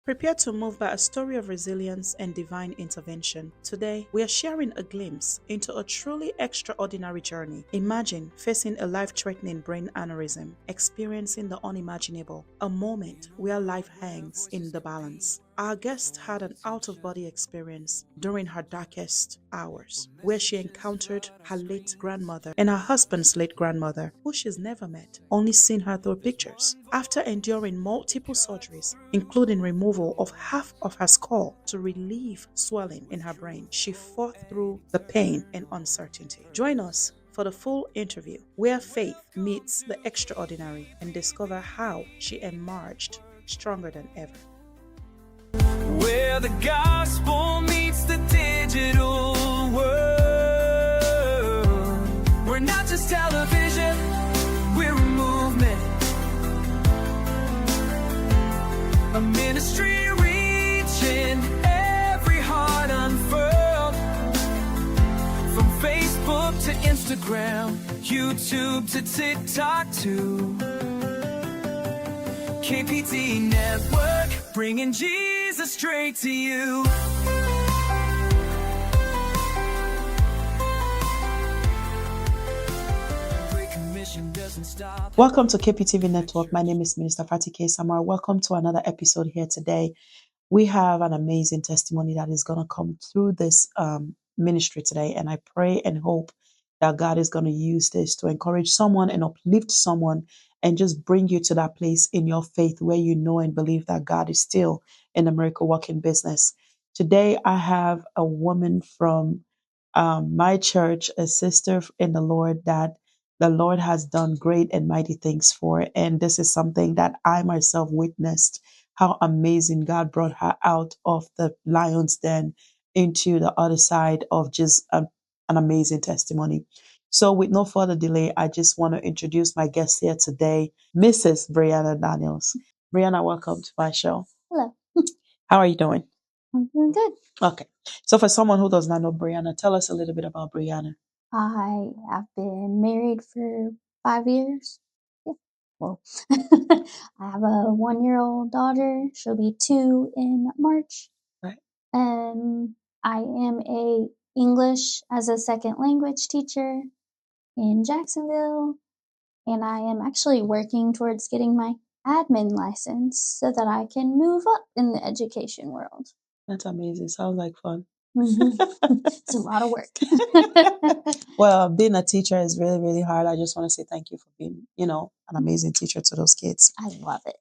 Prepare to move by a story of resilience and divine intervention. Today, we are sharing a glimpse into a truly extraordinary journey. Imagine facing a life-threatening brain aneurysm, experiencing the unimaginable, a moment where life hangs in the balance. Our guest had an out-of-body experience during her darkest hours, where she encountered her late grandmother and her husband's late grandmother, who she's never met, only seen her through pictures. After enduring multiple surgeries, including removal of half of her skull to relieve swelling in her brain, she fought through the pain and uncertainty. Join us for the full interview, where faith meets the extraordinary, and discover how she emerged stronger than ever. Where the gospel meets the digital world. We're not just television, we're a movement. A ministry reaching every heart unfurled. From Facebook to Instagram, YouTube to TikTok to KPT Network, bringing Jesus straight to you. Great Commission doesn't stop. Welcome to KPTV Network. My name is Minister Fatike Samar. Welcome to another episode here today. We have an amazing testimony that is going to come through this ministry today, and I pray and hope that God is going to use this to encourage someone and uplift someone and just bring you to that place in your faith where you know and believe that God is still in the miracle working business. Today, I have a woman from my church, a sister in the Lord that the Lord has done great and mighty things for. And this is something that I myself witnessed, how amazing God brought her out of the lion's den into the other side of just an amazing testimony. So with no further delay, I just want to introduce my guest here today, Mrs. Brianna Daniels. Brianna, welcome to my show. Hello. How are you doing? I'm doing good. Okay. So for someone who does not know Brianna, tell us a little bit about Brianna. I have been married for 5 years. Yeah. Well, I have a 1-year-old daughter. She'll be 2 in March. Right. I am a English as a second language teacher in Jacksonville, and I am actually working towards getting my admin license so that I can move up in the education world. That's amazing. Sounds like fun. It's a lot of work. Well, being a teacher is really, really hard. I just want to say thank you for being, an amazing teacher to those kids. I love it.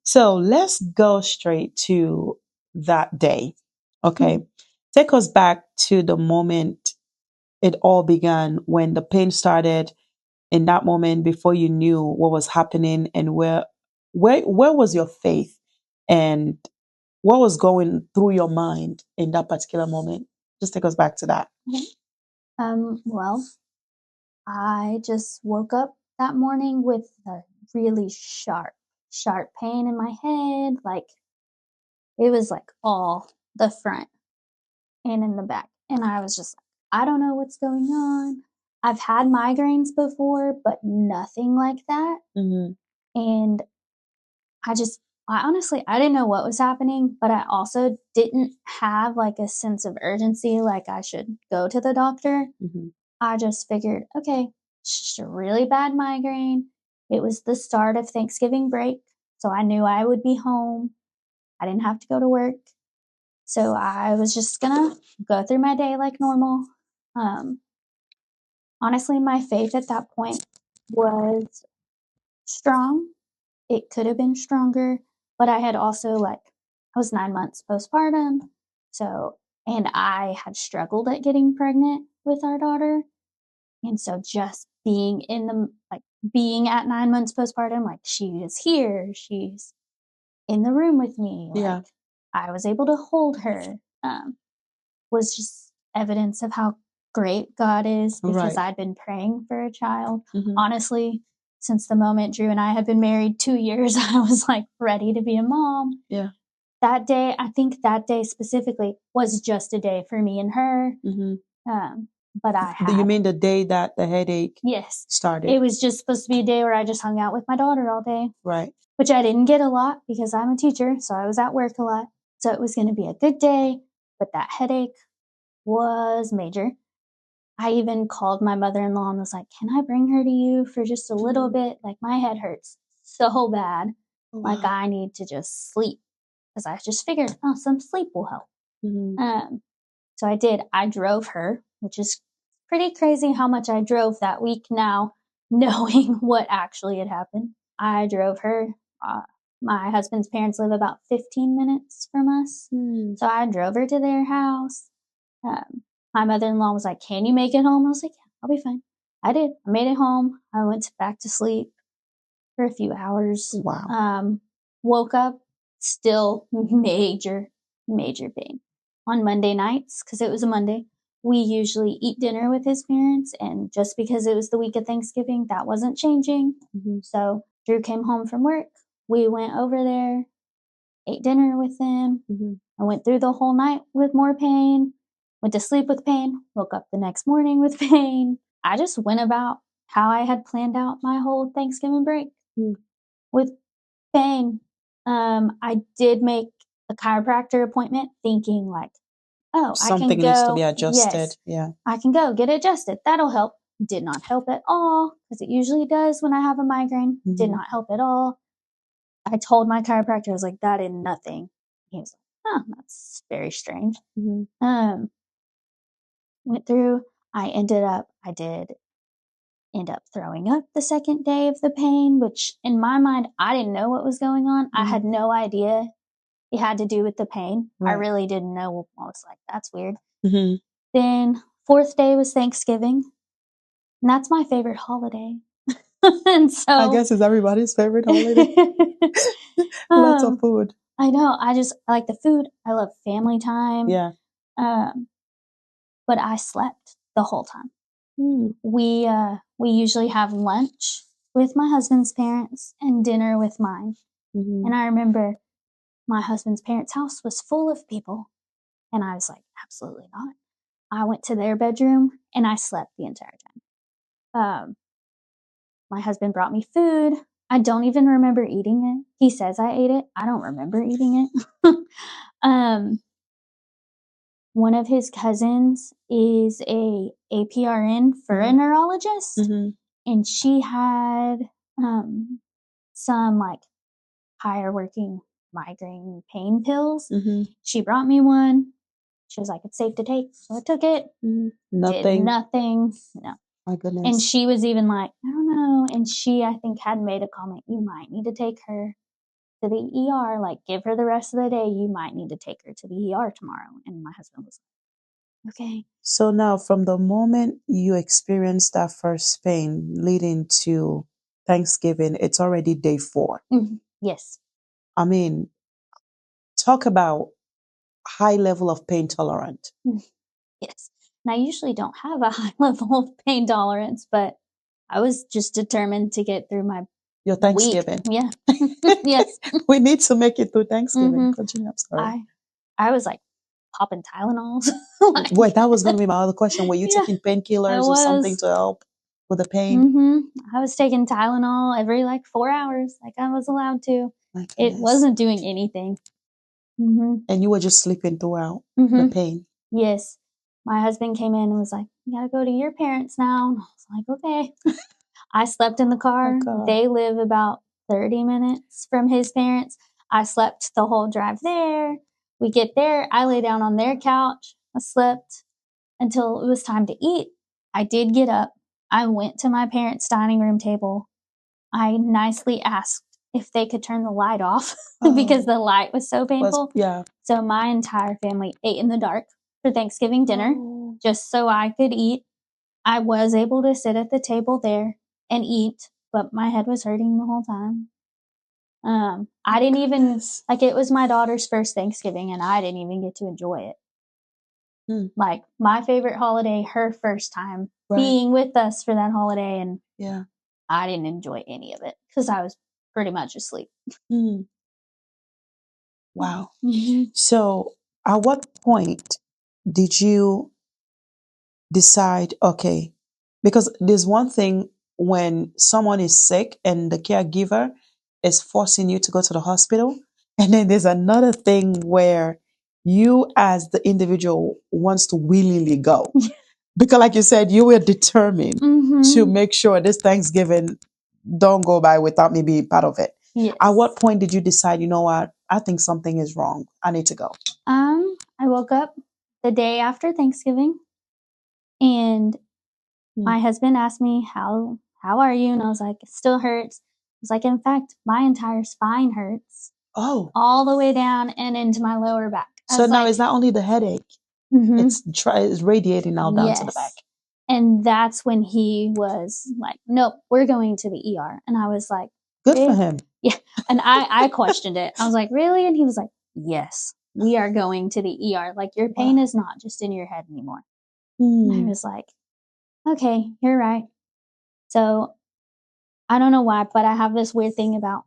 So let's go straight to that day. Okay. Take us back to the moment it all began, when the pain started, in that moment before you knew what was happening, and where was your faith and what was going through your mind in that particular moment? Just take us back to that. Well, I just woke up that morning with a really sharp pain in my head. Like, it was like all the front and in the back. And I was just like, I don't know what's going on. I've had migraines before, but nothing like that. Mm-hmm. And I didn't know what was happening, but I also didn't have like a sense of urgency, like I should go to the doctor. Mm-hmm. I just figured, okay, it's just a really bad migraine. It was the start of Thanksgiving break, so I knew I would be home. I didn't have to go to work. So I was just gonna go through my day like normal. Honestly, my faith at that point was strong. It could have been stronger, but I had also I was 9 months postpartum. So, and I had struggled at getting pregnant with our daughter. And so just being being at 9 months postpartum, she is here, she's in the room with me. Yeah. I was able to hold her, was just evidence of how great God is, because Right. I'd been praying for a child. Mm-hmm. Honestly, since the moment Drew and I had been married 2 years, I was ready to be a mom. Yeah. That day, I think that day specifically was just a day for me and her. Mm-hmm. but I You had. mean the day that the headache Yes. started? It was just supposed to be a day where I just hung out with my daughter all day. Right. Which I didn't get a lot because I'm a teacher, so I was at work a lot. So it was going to be a good day, but that headache was major. I even called my mother-in-law and was like, can I bring her to you for just a little bit? Like, my head hurts so bad. Oh, Like, wow. I need to just sleep. Because I just figured, oh, some sleep will help. So I did. I drove her, which is pretty crazy how much I drove that week now, knowing what actually had happened. I drove her. My husband's parents live about 15 minutes from us. So I drove her to their house. My mother-in-law was like, can you make it home? I was like, yeah, I'll be fine. I did. I made it home. I went back to sleep for a few hours. Wow. Woke up, still major pain. On Monday nights, because it was a Monday, we usually eat dinner with his parents. And just because it was the week of Thanksgiving, that wasn't changing. So Drew came home from work. We went over there, ate dinner with him. I went through the whole night with more pain, went to sleep with pain, woke up the next morning with pain. I just went about how I had planned out my whole Thanksgiving break with pain. I did make a chiropractor appointment thinking like, oh, something needs to be adjusted. Yes, yeah. I can go get it adjusted. That'll help. Did not help at all, because it usually does when I have a migraine. Did not help at all. I told my chiropractor, I was like, that did nothing. He was like, oh, that's very strange. Went through. I did end up throwing up the second day of the pain, which in my mind, I didn't know what was going on. I had no idea it had to do with the pain. I really didn't know. I was like, that's weird. Then fourth day was Thanksgiving. And that's my favorite holiday. And so I guess it's everybody's favorite holiday. Lots of food. I know. I like the food. I love family time. Yeah. But I slept the whole time. We usually have lunch with my husband's parents and dinner with mine. And I remember my husband's parents' house was full of people. And I was like, absolutely not. I went to their bedroom and I slept the entire time. My husband brought me food. I don't even remember eating it. He says I ate it. I don't remember eating it. One of his cousins is a APRN for a neurologist, and she had some like higher working migraine pain pills. She brought me one. She was like, it's safe to take. So I took it. Nothing. Did nothing. No. My goodness. And she was even like, I don't know. And she, I think, had made a comment, you might need to take her to the ER. Like, give her the rest of the day. You might need to take her to the ER tomorrow. And my husband was like, okay. So now, from the moment you experienced that first pain leading to Thanksgiving, it's already day 4. Yes. I mean, talk about high level of pain tolerant. Yes. And I usually don't have a high level of pain tolerance, but I was just determined to get through your Thanksgiving. Week. Yeah. Yes. We need to make it through Thanksgiving. Continue. I'm sorry. I was like popping Tylenols. Wait, that was going to be my other question. Were you taking painkillers or something to help with the pain? I was taking Tylenol every like 4 hours, like I was allowed to. It wasn't doing anything. And you were just sleeping throughout the pain. Yes. My husband came in and was like, you got to go to your parents now. And I was like, okay. I slept in the car. They live about 30 minutes from his parents. I slept the whole drive there. We get there. I lay down on their couch. I slept until it was time to eat. I did get up. I went to my parents' dining room table. I nicely asked if they could turn the light off because the light was so painful. So my entire family ate in the dark for Thanksgiving dinner just so I could eat. I was able to sit at the table there and eat, but my head was hurting the whole time. I didn't even, like, it was my daughter's first Thanksgiving and I didn't even get to enjoy it. Like, my favorite holiday, her first time being with us for that holiday, and I didn't enjoy any of it because I was pretty much asleep. Wow. So at what point did you decide, okay, because there's one thing when someone is sick and the caregiver is forcing you to go to the hospital. And then there's another thing where you as the individual wants to willingly go. Because like you said, you were determined to Mm-hmm. make sure this Thanksgiving don't go by without me being part of it. Yes. At what point did you decide, you know what, I think something is wrong, I need to go? I woke up the day after Thanksgiving, and my husband asked me, how are you? And I was like, it still hurts. I was like, in fact, my entire spine hurts Oh, all the way down and into my lower back. I so was now like, it's not only the headache, mhm, it's radiating now down to the back. yes. And that's when he was like, nope, we're going to the ER. And I was like, Good for really? him. Yeah. And I questioned it. I was like, really? And he was like, yes, we are going to the ER. Like, your pain Wow. is not just in your head anymore. And I was like, okay, you're right. So I don't know why, but I have this weird thing about,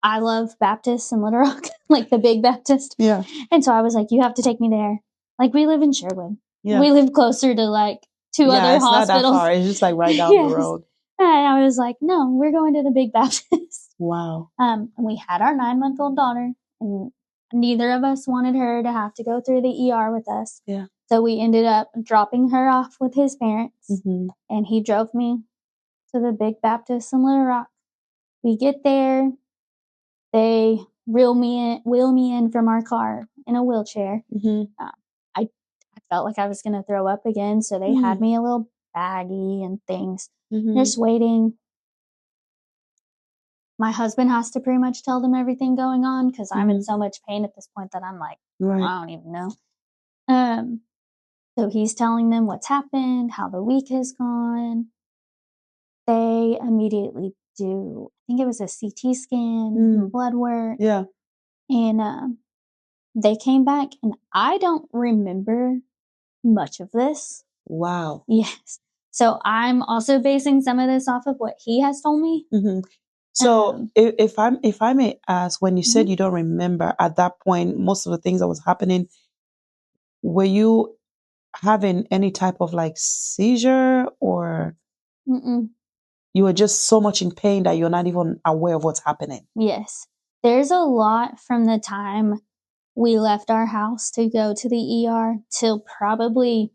I love Baptists in Little Rock, like the big Baptist. Yeah. And so I was like, you have to take me there. Like, we live in Sherwood. Yeah. We live closer to like two Yeah, other it's not that hospitals. far. It's just like right down the Yes. road. And I was like, no, we're going to the big Baptist. Wow. And we had our 9-month-old daughter, and neither of us wanted her to have to go through the ER with us. Yeah. So we ended up dropping her off with his parents, Mm-hmm. and he drove me to the big Baptist in Little Rock. We get there, they wheel me in from our car in a wheelchair. Mm-hmm. I felt like I was going to throw up again, so they had me a little baggie and things. Mm-hmm. Just waiting. My husband has to pretty much tell them everything going on because I'm in so much pain at this point that I'm like, Right. I don't even know. So he's telling them what's happened, how the week has gone. They immediately do, I think it was a CT scan, and blood work. Yeah. And they came back, and I don't remember much of this. Wow. Yes. So I'm also basing some of this off of what he has told me. Mm-hmm. So if I may ask, when you said you don't remember at that point, most of the things that was happening, were you having any type of like seizure, or Mm-mm. you were just so much in pain that you're not even aware of what's happening? Yes. There's a lot from the time we left our house to go to the ER till probably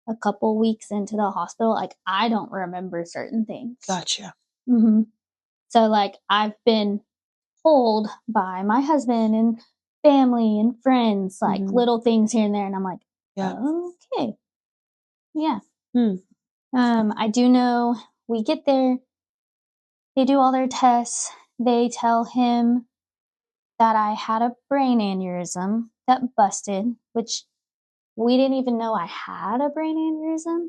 a couple weeks into the hospital. Like, I don't remember certain things. Gotcha. Mm-hmm. So, like, I've been told by my husband and family and friends, like little things here and there. And I'm like, Yeah. okay. Yeah. Hmm. I do know we get there, they do all their tests. They tell him that I had a brain aneurysm that busted, which we didn't even know I had a brain aneurysm.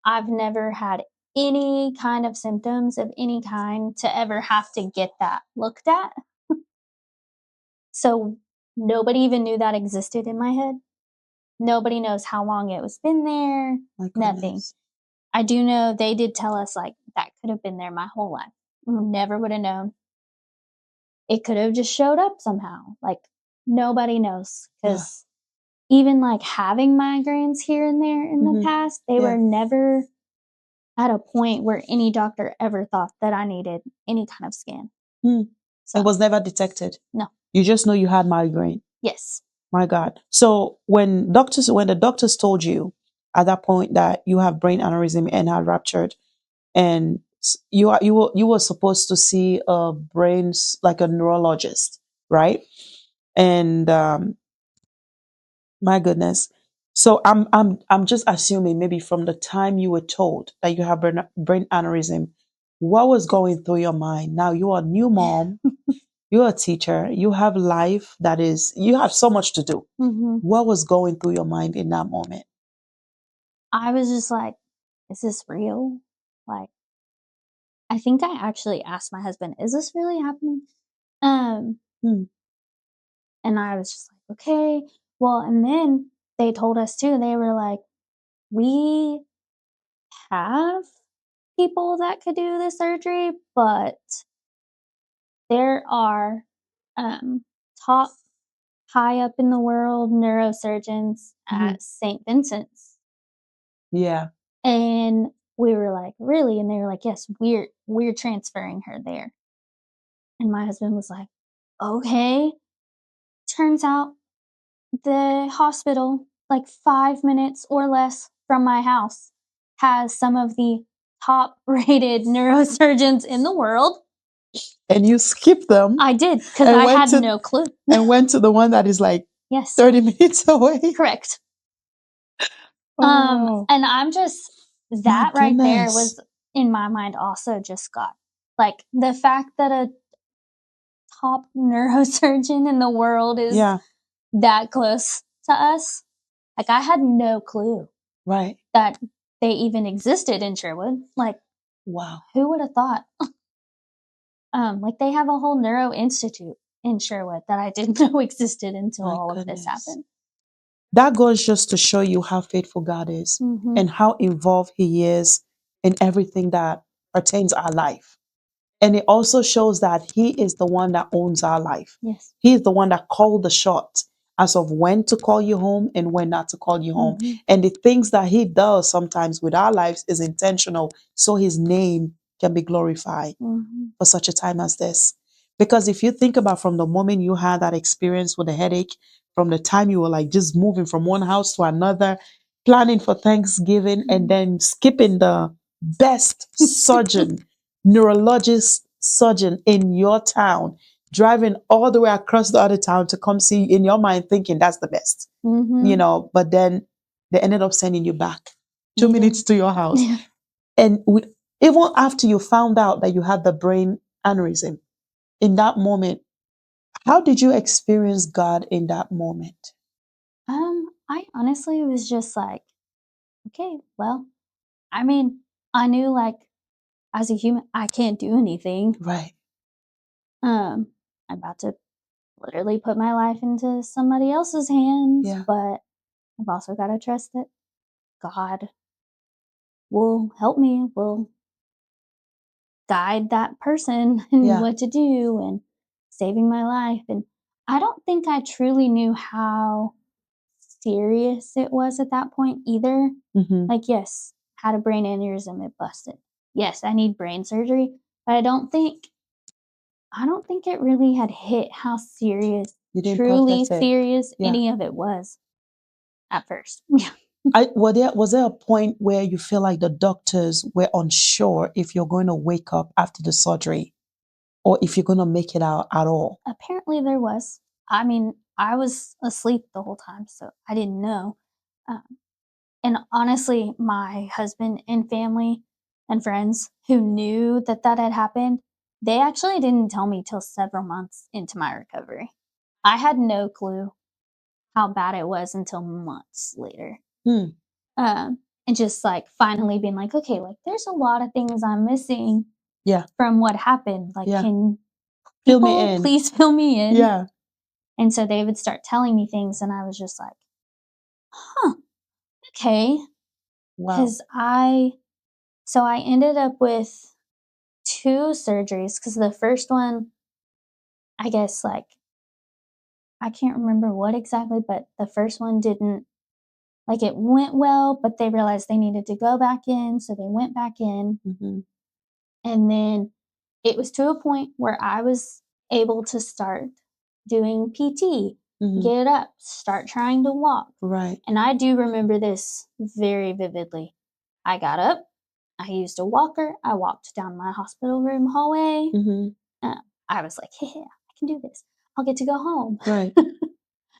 I've never had any kind of symptoms of any kind to ever have to get that looked at. So nobody even knew that existed in my head. Nobody knows how long it was been there. Nothing. I do know they did tell us like that could have been there my whole life. Never would have known. It could have just showed up somehow. Like, nobody knows, because even like having migraines here and there in the past, they were never at a point where any doctor ever thought that I needed any kind of scan. So, It was never detected. No. You just know you had migraine. Yes. My God. So when the doctors told you at that point that you have brain aneurysm and had ruptured, and you were supposed to see a brains, like a neurologist, right? And my goodness. So I'm just assuming maybe from the time you were told that you have brain aneurysm, what was going through your mind? Now you are a new mom, you're a teacher, you have life you have so much to do. What was going through your mind in that moment? I was just like, is this real? Like, I think I actually asked my husband, is this really happening? And I was just like, okay. Well, and then they told us too, they were like, we have people that could do the surgery, but there are top high up in the world neurosurgeons at St. Vincent's. Yeah. And we were like, really? And they were like, yes, we're transferring her there. And my husband was like, okay. Turns out the hospital, like 5 minutes or less from my house, has some of the top rated neurosurgeons in the world. And you skipped them. I did, because And I went had to- no clue. And went to the one that is like Yes. 30 minutes away. Correct. Oh, And I'm just, that my right there goodness. was in my mind also just got, like, the fact that a top neurosurgeon in the world is Yeah, that close to us. Like, I had no clue right. that they even existed in Sherwood. Like, Wow. who would have thought? Like, they have a whole neuro institute in Sherwood that I didn't know existed until My all of goodness. this happened. That goes just to show you how faithful God is Mm-hmm. and how involved He is in everything that pertains our life. And it also shows that He is the one that owns our life. Yes. He is the one that called the shot as of when to call you home and when not to call you home. Mm-hmm. And the things that He does sometimes with our lives is intentional, so His name can be glorified Mm-hmm. for such a time as this. Because if you think about from the moment you had that experience with the headache, from the time you were like just moving from one house to another, planning for Thanksgiving, and then skipping the best surgeon, neurologist surgeon in your town, driving all the way across the other town to come see you, in your mind thinking that's the best, Mm-hmm. but then they ended up sending you back 2 They minutes did. to your house. Yeah. And even after you found out that you had the brain aneurysm, in that moment, how did you experience God in that moment? I honestly was just like, okay, well, I mean, I knew, like, as a human, I can't do anything. Right. I'm about to literally put my life into somebody else's hands, Yeah. but I've also got to trust that God will help me, will guide that person and Yeah. what to do and saving my life. And I don't think I truly knew how serious it was at that point either. Mm-hmm. Like, yes, had a brain aneurysm, it busted. Yes, I need brain surgery, but I don't think it really had hit how serious, You didn't truly process it. serious Yeah. any of it was at first. Was there a point where you feel like the doctors were unsure if you're going to wake up after the surgery or if you're going to make it out at all? Apparently there was. I mean, I was asleep the whole time, so I didn't know. Um, and honestly, my husband and family and friends who knew that that had happened, they actually didn't tell me till several months into my recovery. I had no clue how bad it was until months later. Hmm. And just like finally being like, okay, like there's a lot of things I'm missing Yeah. from what happened. Like, Yeah. can Fill me people in. please fill me in? Yeah. And so they would start telling me things, and I was just like, huh, okay. Wow. Because I ended up with 2 surgeries, because the first one, I guess, like, I can't remember what exactly, but the first one didn't, like, it went well, but they realized they needed to go back in, so they went back in. Mm-hmm. And then it was to a point where I was able to start doing PT, Mm-hmm. get up, start trying to walk. Right. And I do remember this very vividly. I got up, I used a walker, I walked down my hospital room hallway. Mm-hmm. I was like, hey, I can do this. I'll get to go home. Right.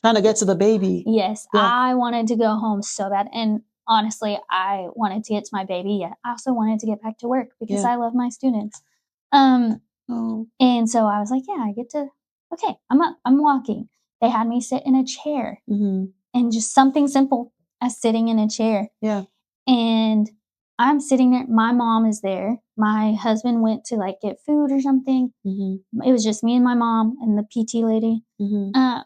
Trying to get to the baby. Yes, Yeah. I wanted to go home so bad. And honestly, I wanted to get to my baby. Yet I also wanted to get back to work because Yeah. I love my students. Oh. And so I was like, yeah, I get to, okay, I'm up, I'm walking. They had me sit in a chair, Mm-hmm. and just something simple as sitting in a chair. Yeah. And I'm sitting there. My mom is there. My husband went to like get food or something. Mm-hmm. It was just me and my mom and the PT lady. Mm-hmm.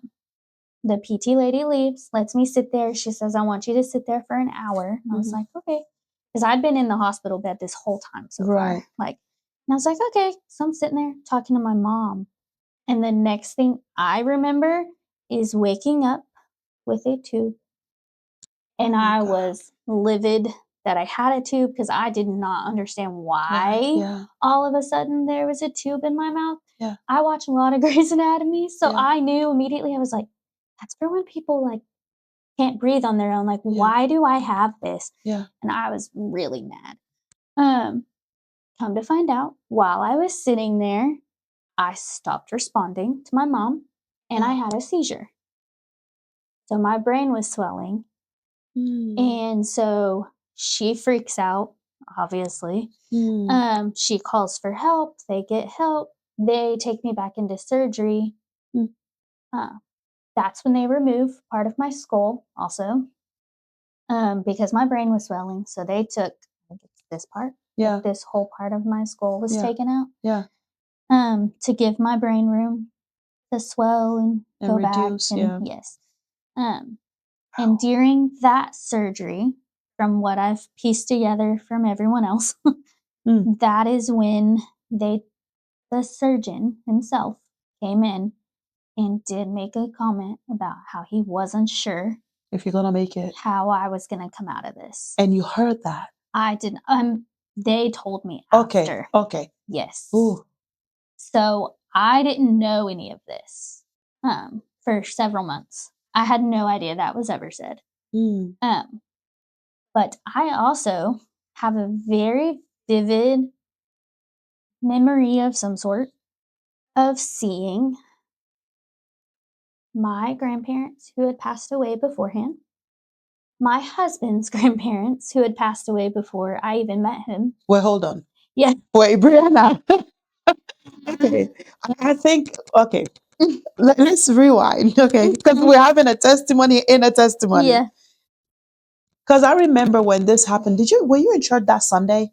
The PT lady leaves, lets me sit there. She says, I want you to sit there for an hour. I was Mm-hmm. like, okay. Because I'd been in the hospital bed this whole time so Right. far. Like, and I was like, okay. So I'm sitting there talking to my mom. And the next thing I remember is waking up with a tube. And Oh my I God. was livid that I had a tube because I did not understand why Yeah. all of a sudden there was a tube in my mouth. Yeah. I watch a lot of Grey's Anatomy, so Yeah. I knew immediately. I was like, that's for when people like can't breathe on their own. Like, Yeah. why do I have this? Yeah. And I was really mad. Come to find out, while I was sitting there, I stopped responding to my mom and I had a seizure. So my brain was swelling. And so she freaks out, obviously. She calls for help. They get help. They take me back into surgery. That's when they remove part of my skull also, because my brain was swelling. So they took, I think it's this part. Yeah. Like this whole part of my skull was taken out. Yeah. To give my brain room to swell and go reduce, back. And yeah. yes. And during that surgery, from what I've pieced together from everyone else, that is when the surgeon himself came in and did make a comment about how he wasn't sure if you're gonna make it, how I was gonna come out of this. And you heard that? I didn't. They told me after. Okay. Yes. Ooh. So I didn't know any of this for several months. I had no idea that was ever said. But I also have a very vivid memory of some sort of seeing my grandparents who had passed away beforehand, my husband's grandparents who had passed away before I even met him. Well, hold on. Yeah. Wait, Brianna. Okay. I think, okay. Let's rewind, okay? Because we're having a testimony in a testimony. Yeah. Because I remember when this happened. Were you in church that Sunday?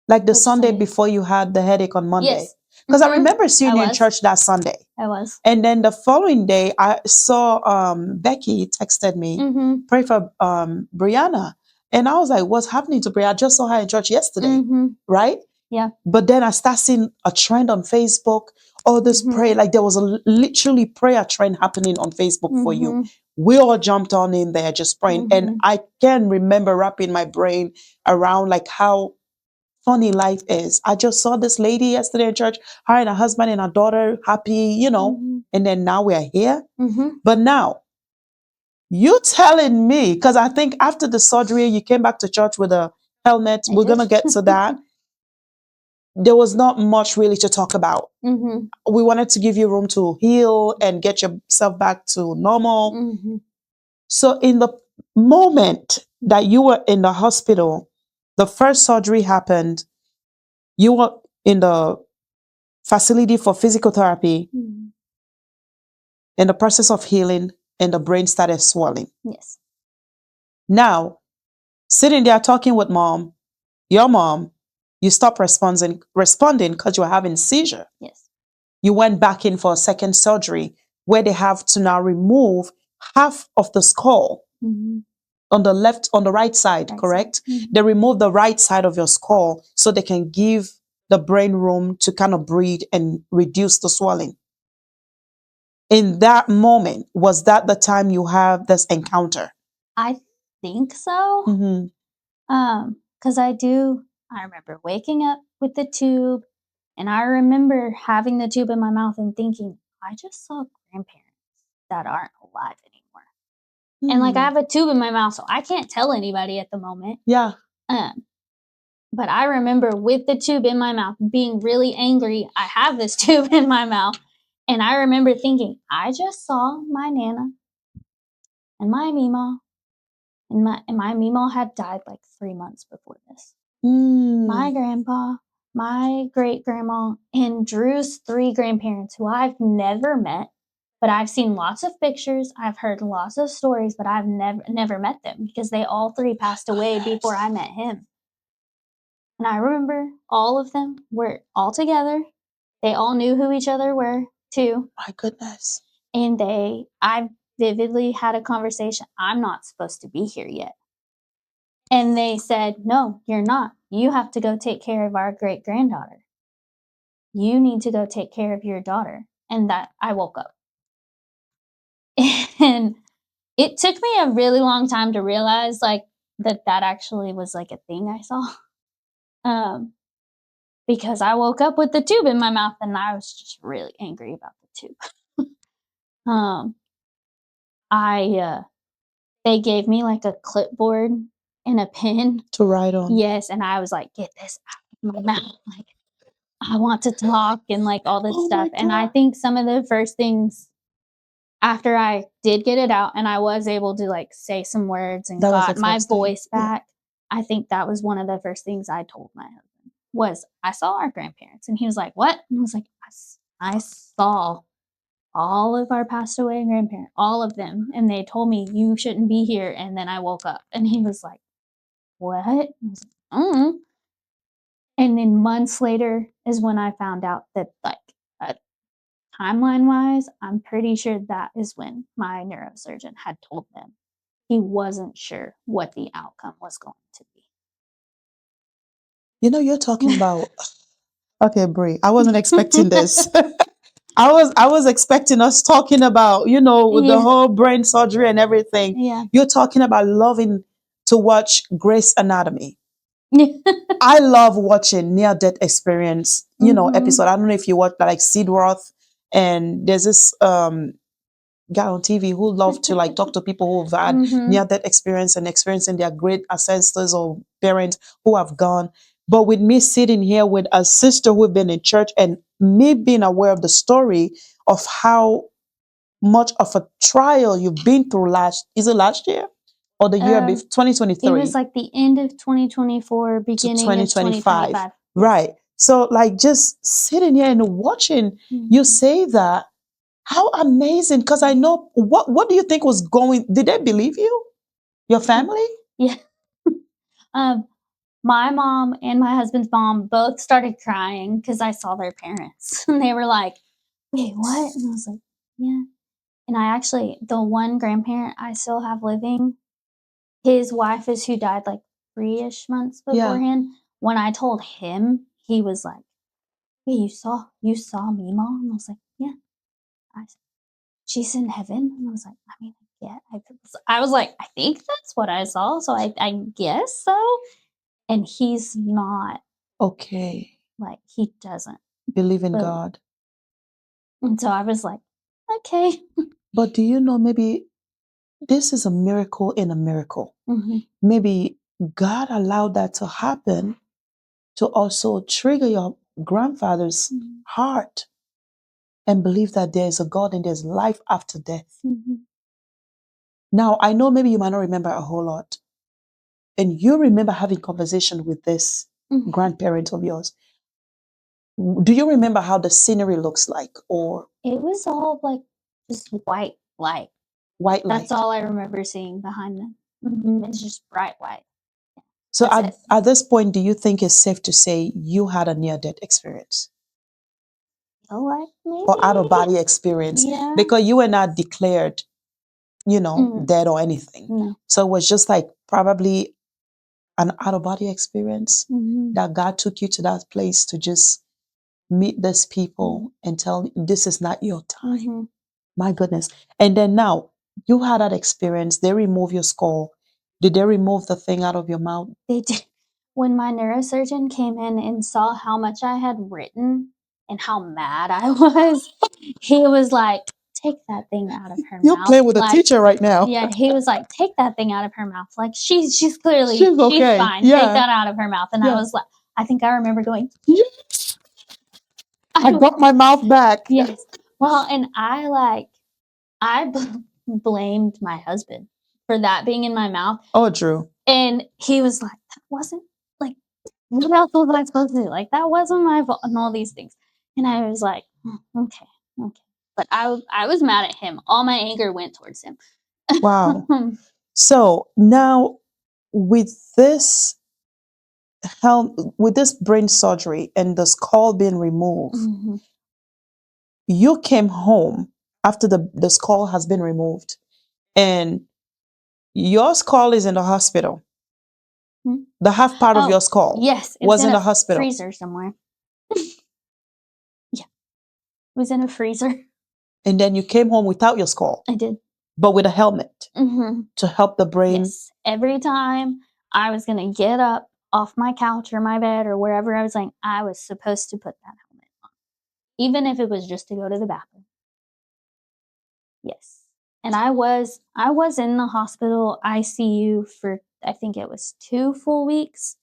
Like the Which Sunday Sunday? before you had the headache on Monday? Yes. Because I remember seeing you in church that Sunday. I was. And then the following day, I saw Becky texted me, pray for Brianna. And I was like, what's happening to Brianna? I just saw her in church yesterday, right? Yeah. But then I started seeing a trend on Facebook. Oh, this prayer, like there was a literally prayer trend happening on Facebook for you. We all jumped on in there just praying. And I can remember wrapping my brain around like how funny life is. I just saw this lady yesterday in church, her and her husband and her daughter, happy, and then now we are here. But now, you telling me, because I think after the surgery, you came back to church with a helmet. We're going to get to that. There was not much really to talk about. We wanted to give you room to heal and get yourself back to normal. So in the moment that you were in the hospital, the first surgery happened, you were in the facility for physical therapy, in the process of healing, and the brain started swelling. Yes. Now, sitting there talking with your mom, you stopped responding because you were having a seizure. Yes. You went back in for a second surgery where they have to now remove half of the skull on the right side, correct? They remove the right side of your skull so they can give the brain room to kind of breathe and reduce the swelling. In that moment, was that the time you have this encounter? I think so. Because I remember waking up with the tube, and I remember having the tube in my mouth and thinking, I just saw grandparents that aren't alive anymore. And like I have a tube in my mouth, so I can't tell anybody at the moment. Yeah. But I remember with the tube in my mouth being really angry. I have this tube in my mouth. And I remember thinking, I just saw my Nana and my Meemaw. And my Meemaw had died like 3 months before this. My grandpa, my great-grandma, and Drew's 3 grandparents who I've never met. But I've seen lots of pictures. I've heard lots of stories, but I've never met them because they all 3 passed away before I met him. And I remember all of them were all together. They all knew who each other were, too. My goodness. And I vividly had a conversation. I'm not supposed to be here yet. And they said, no, you're not. You have to go take care of our great-granddaughter. You need to go take care of your daughter. And that I woke up. And it took me a really long time to realize, like, that actually was like a thing I saw. Because I woke up with the tube in my mouth and I was just really angry about the tube. They gave me like a clipboard and a pen to write on. Yes, and I was like, get this out of my mouth. Like, I want to talk and like all this stuff. And I think some of the first things after I did get it out and I was able to like say some words and got my voice back, I think that was one of the first things I told my husband was I saw our grandparents. And he was like, what? And I was like, I saw all of our passed away grandparents, all of them. And they told me you shouldn't be here. And then I woke up and he was like, what? I was like, And then months later is when I found out that, like, timeline-wise, I'm pretty sure that is when my neurosurgeon had told them he wasn't sure what the outcome was going to be. You know, you're talking about. Okay, Brie, I wasn't expecting this. I was expecting us talking about, with the whole brain surgery and everything. Yeah. You're talking about loving to watch Grey's Anatomy. I love watching near-death experience, episode. I don't know if you watch like Sid Roth, and there's this guy on TV who loved to like talk to people who've had near-death experience and experiencing their great ancestors or parents who have gone. But with me sitting here with a sister who've been in church and me being aware of the story of how much of a trial you've been through last year or the year before 2023? It was like the end of 2024, beginning of 2025. Right. So like just sitting here and watching you say that, how amazing. Because I know, what do you think was going, did they believe you? Your family? Yeah. My mom and my husband's mom both started crying because I saw their parents. And they were like, wait, what? And I was like, yeah. And I actually, the one grandparent I still have living, his wife is who died like 3-ish months beforehand. When I told him, he was like, wait, you saw me, Mom? And I was like, yeah. She's in heaven. And I was like, I mean, yeah. I was like, I think that's what I saw. So I guess so. And he's not. Okay. Like, he doesn't believe in God. And so I was like, okay. But do you know, maybe this is a miracle in a miracle. Maybe God allowed that to happen to also trigger your grandfather's heart and believe that there's a God and there's life after death. Now, I know maybe you might not remember a whole lot. And you remember having conversation with this grandparent of yours. Do you remember how the scenery looks like? Or it was all like just white light. White light. That's all I remember seeing behind them. It's just bright white. So at this point, do you think it's safe to say you had a near-death experience? Like maybe. Or out-of-body experience? Yeah. Because you were not declared, dead or anything. No. So it was just like probably an out-of-body experience that God took you to that place to just meet these people and tell this is not your time. My goodness. And then now you had that experience. They remove your skull. Did they remove the thing out of your mouth? They did. When my neurosurgeon came in and saw how much I had written and how mad I was, he was like, take that thing out of her mouth. You're playing with a teacher right now. Yeah, he was like, take that thing out of her mouth. Like she's clearly okay. She's fine. Yeah. Take that out of her mouth. And I was like, I think I remember going, yes. I got my mouth back. Yes. Well, and I blamed my husband for that being in my mouth. Oh, Drew. And he was like, that wasn't, like, what else was I supposed to do? Like, that wasn't my fault and all these things. And I was like, okay. But I was mad at him. All my anger went towards him. Wow. So now with this brain surgery and the skull being removed, you came home after the skull has been removed, and your skull is in the hospital. The half part of your skull, yes, was in the hospital. Freezer somewhere. Yeah, it was in a freezer. And then you came home without your skull. I did. but with a helmet Mm-hmm. to help the brain. Yes. Every time I was going to get up off my couch or my bed or wherever I was laying, I was supposed to put that helmet on, even if it was just to go to the bathroom. Yes. And I was in the hospital ICU for, I think it was 2 full weeks.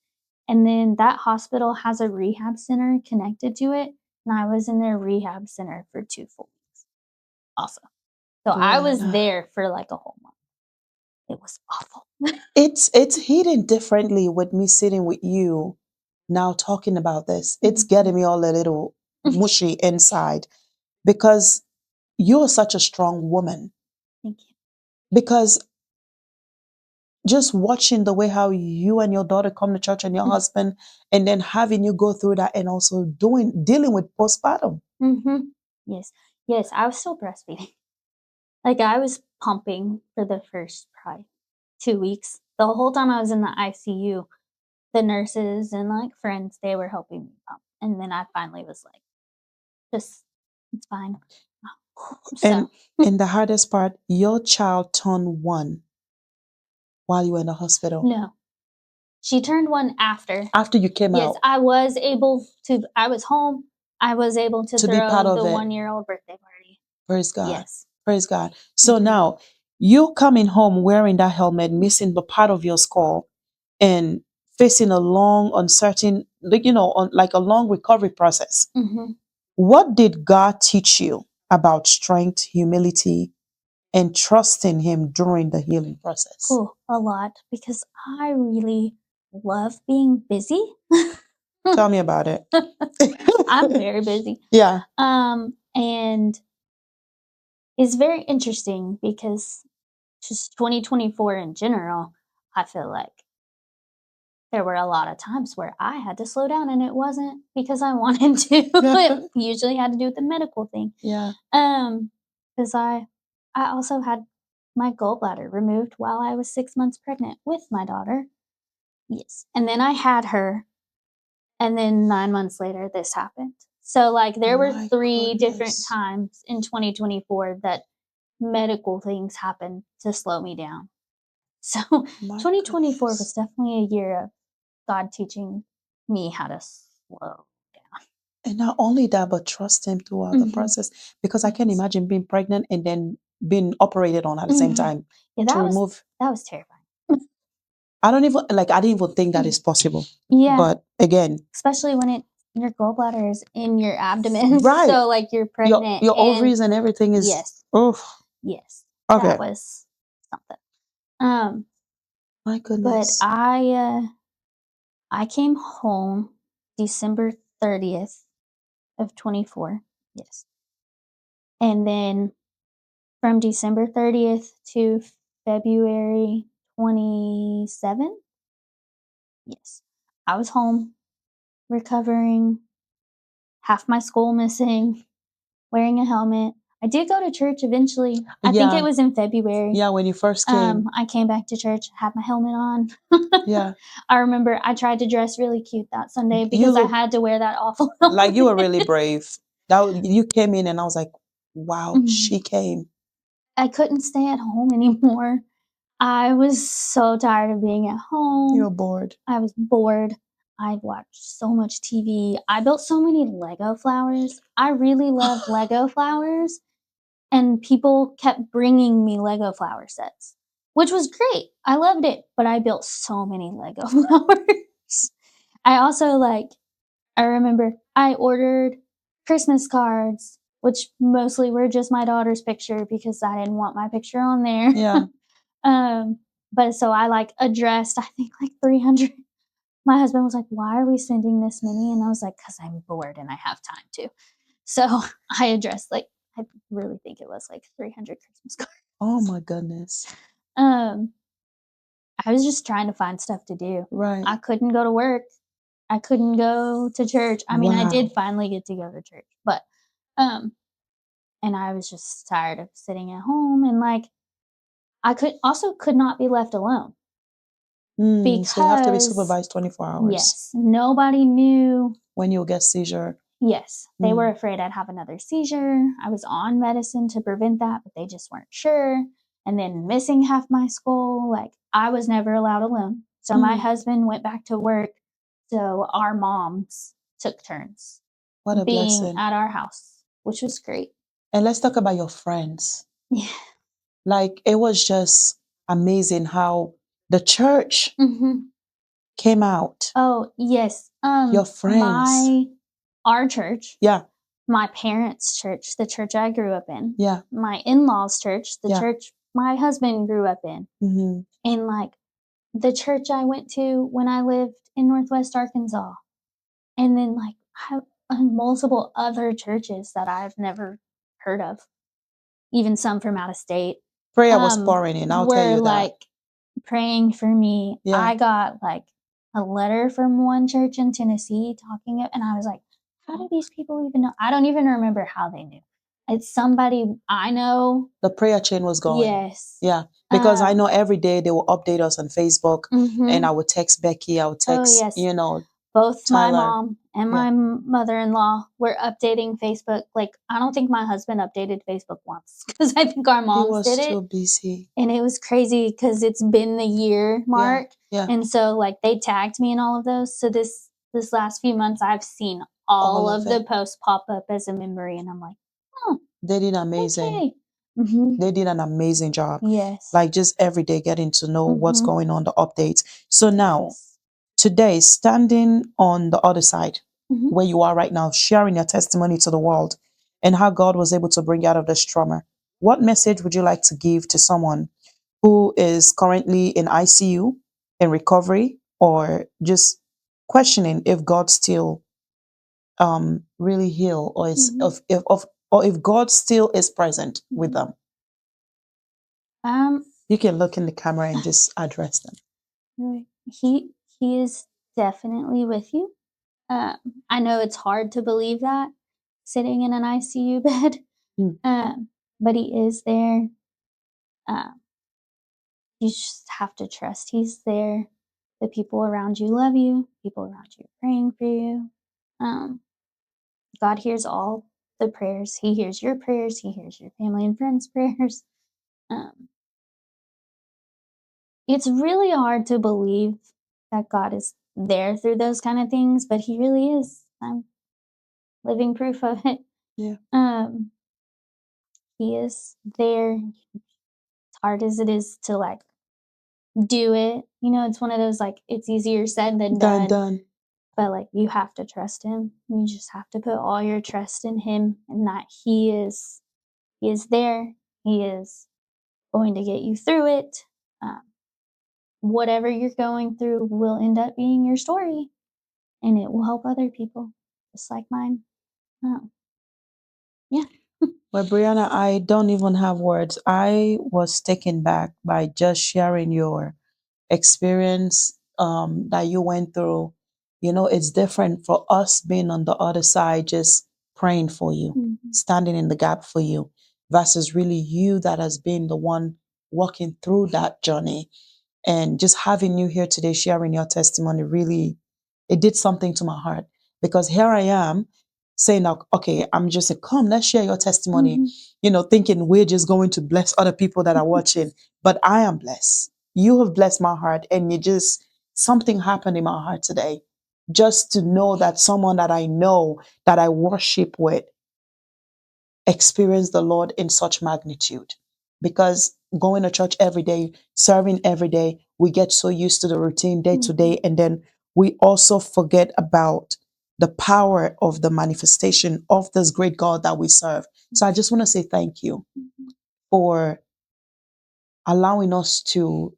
And then that hospital has a rehab center connected to it. And I was in their rehab center for 2 full weeks also. So I was Brianna, there for like a whole month. It was awful. it's hitting differently with me sitting with you now talking about this. It's getting me all a little mushy inside because you're such a strong woman. Thank you. Because just watching the way how you and your daughter come to church and your husband, and then having you go through that and also dealing with postpartum. Mm-hmm. Yes, I was still breastfeeding. Like I was pumping for the first probably 2 weeks. The whole time I was in the ICU, the nurses and like friends, they were helping me pump. And then I finally was like, just, it's fine. And So, and the hardest part, your child turned 1 while you were in the hospital. no, she turned 1 after. After you came Yes, out I was home. I was able to to be part throw of the it. 1-year-old birthday party. Praise God. Yes. Praise God. So Mhm. now you coming home wearing that helmet, missing the part of your skull, and facing a long, uncertain, like a long recovery process. Mhm. What did God teach you about strength, humility, and trusting Him during the healing process? Oh, a lot, because I really love being busy. Tell me about it. I'm very busy. Yeah. And it's very interesting because just 2024 in general, I feel like there were a lot of times where I had to slow down, and it wasn't because I wanted to. It usually had to do with the medical thing. Yeah. Because I also had my gallbladder removed while I was 6 months pregnant with my daughter. Yes. And then I had her, and then 9 months later, this happened. So, like, there were My 3 different goodness. times in 2024 that medical things happened to slow me down. So, My 2024 goodness. was definitely a year of God teaching me how to slow down. And not only that, but trust Him throughout the Mhm. process. Because I can Yes. imagine being pregnant and then being operated on at the same Mhm. time Yeah, to remove. that was terrifying. I didn't even think that is possible. Yeah, But again, especially when your gallbladder is in your abdomen, right. so, like, you're pregnant Your and ovaries and everything is, yes, okay. that was something. My But goodness. I came home December 30th of 24. Yes. And then from December 30th to February 27th, yes, I was home recovering, half my skull missing, wearing a helmet. I did go to church eventually. I think it was in February. Yeah, when you first came. I came back to church, had my helmet on. Yeah. I remember I tried to dress really cute that Sunday because I had to wear that awful helmet. Like you were really brave. You came in and I was like, wow, she came. I couldn't stay at home anymore. I was so tired of being at home. You were bored. I was bored. I watched so much TV. I built so many Lego flowers. I really love Lego flowers. And people kept bringing me Lego flower sets, which was great. I loved it. But I built so many Lego flowers. I also I remember I ordered Christmas cards, which mostly were just my daughter's picture because I didn't want my picture on there. Yeah. But so I addressed, I think 300. My husband was like, "Why are we sending this many?" And I was like, "'Cause I'm bored and I have time to." So I addressed I really think it was 300 Christmas cards. Oh my goodness. I was just trying to find stuff to do. Right. I couldn't go to work. I couldn't go to church. I mean, I did finally get to go to church, but and I was just tired of sitting at home, and I could not be left alone because So you have to be supervised 24 hours. Yes, nobody knew when you'll get seizure. Yes, they were afraid I'd have another seizure. I was on medicine to prevent that, but they just weren't sure. and then missing half my skull. Like, I was never allowed alone. So my husband went back to work. So our moms took turns What a being blessing. at our house, which was great. And let's talk about your friends. Yeah. Like, it was just amazing how the church came out. Oh, yes. Your friends. Our church, Yeah. my parents' church, the church I grew up in, Yeah. my in-laws' church, the Yeah. church my husband grew up in, and like the church I went to when I lived in Northwest Arkansas, and then like multiple other churches that I've never heard of, even some from out of state, Prayer was pouring in. I'll tell were you that. like praying for me. Yeah. I got like a letter from one church in Tennessee talking, and I was like, how do these people even know? I don't even remember how they knew. It's somebody I know. The prayer chain was going. Yes. Yeah. Because I know every day they will update us on Facebook, and I would text Becky, I would text, yes. you know, Both my Tyler. mom and my mother-in-law were updating Facebook. Like, I don't think my husband updated Facebook once because I think our He moms was did it. too busy. And it was crazy because it's been the year mark. Yeah. And so like they tagged me in all of those. So this last few months I've seen all of the posts pop up as a memory, and I'm like, oh, They did amazing. okay. They did an amazing job. Yes. Like, just every day getting to know what's going on, the updates. So now, today, standing on the other side, where you are right now, sharing your testimony to the world and how God was able to bring you out of this trauma, what message would you like to give to someone who is currently in ICU, in recovery, or just questioning if God still really heal, or is or if God still is present with them? You can look in the camera and just address them. He is definitely with you. I know it's hard to believe that sitting in an ICU bed, but he is there. You just have to trust he's there. The people around you love you. People around you are praying for you. God hears all the prayers. He hears your prayers. He hears your family and friends' prayers. It's really hard to believe that God is there through those kind of things, but he really is. I'm living proof of it. Yeah. He is there. As hard as it is to like do it, you know, it's one of those like it's easier said than done. But like you have to trust him. You just have to put all your trust in him, and that he is there. He is going to get you through it. Whatever you're going through will end up being your story, and it will help other people, just like mine. Yeah. Well, Brianna, I don't even have words. I was taken back by just sharing your experience that you went through. You know, it's different for us being on the other side, just praying for you, standing in the gap for you, versus really you that has been the one walking through that journey. And just having you here today, sharing your testimony, really, it did something to my heart, because here I am saying, okay, I'm just saying, come, let's share your testimony, you know, thinking we're just going to bless other people that are watching, but I am blessed. You have blessed my heart, and something happened in my heart today, just to know that someone that I know, that I worship with, experienced the Lord in such magnitude. Because going to church every day, serving every day, we get so used to the routine day to day, and then we also forget about the power of the manifestation of this great God that we serve. So I just want to say thank you for allowing us to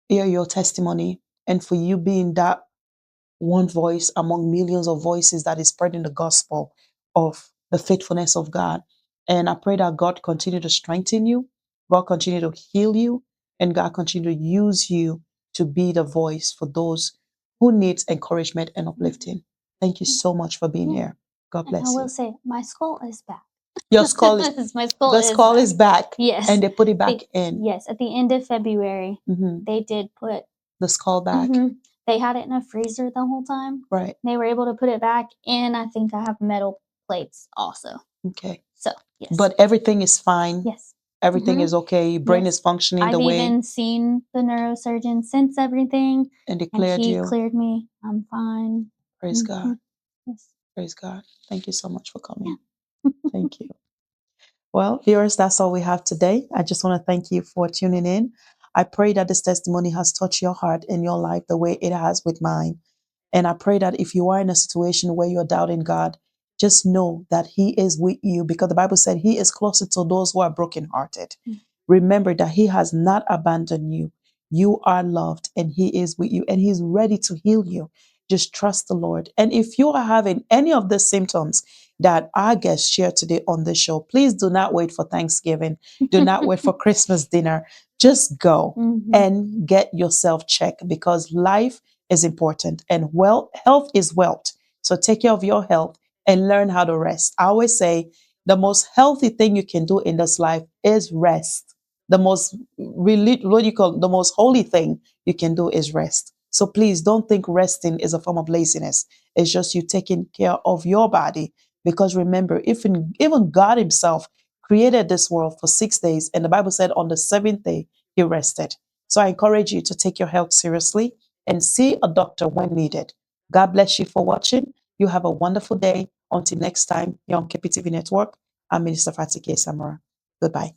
hear your testimony, and for you being that one voice among millions of voices that is spreading the gospel of the faithfulness of God. And I pray that God continue to strengthen you, God continue to heal you, and God continue to use you to be the voice for those who needs encouragement and uplifting. Thank you so much for being here. God And I bless will you. say, my skull is back. Your skull is My skull the skull is back. Yes. And they put it back in. Yes, at the end of February, they did put the skull back. They had it in a freezer the whole time. Right. They were able to put it back, and I think I have metal plates also. Okay. So, yes. But everything is fine. Yes. Everything is okay. Brain Yes. is functioning the I've way, even seen the neurosurgeon since everything, and and declared he you. cleared me. I'm fine. Praise God. Yes. Praise God. Thank you so much for coming. Yeah. Thank you. Well, viewers, that's all we have today. I just want to thank you for tuning in. I pray that this testimony has touched your heart and your life the way it has with mine. And I pray that if you are in a situation where you're doubting God, just know that He is with you, because the Bible said He is closer to those who are brokenhearted. Remember that He has not abandoned you. You are loved and He is with you and He's ready to heal you. Just trust the Lord. And if you are having any of the symptoms that our guests shared today on the show, please do not wait for Thanksgiving. Do not wait for Christmas dinner. Just go and get yourself checked, because life is important and health is wealth. So take care of your health and learn how to rest. I always say the most healthy thing you can do in this life is rest. The most the most holy thing you can do is rest. So please don't think resting is a form of laziness. It's just you taking care of your body. Because remember, even God Himself created this world for 6 days, and the Bible said on the seventh day He rested. So I encourage you to take your health seriously and see a doctor when needed. God bless you for watching. You have a wonderful day. Until next time, here on KPTV Network, I'm Minister Fatike Samara. Goodbye.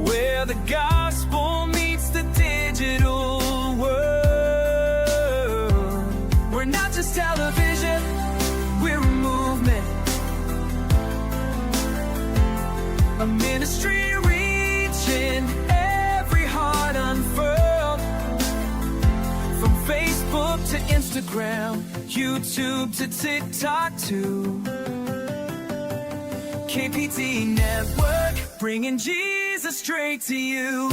Where the gospel meets the digital world. We're not just television, we're a movement. A ministry reaching every heart unfurled. From Facebook to Instagram, YouTube to TikTok to KPT Network, bringing Jesus straight to you.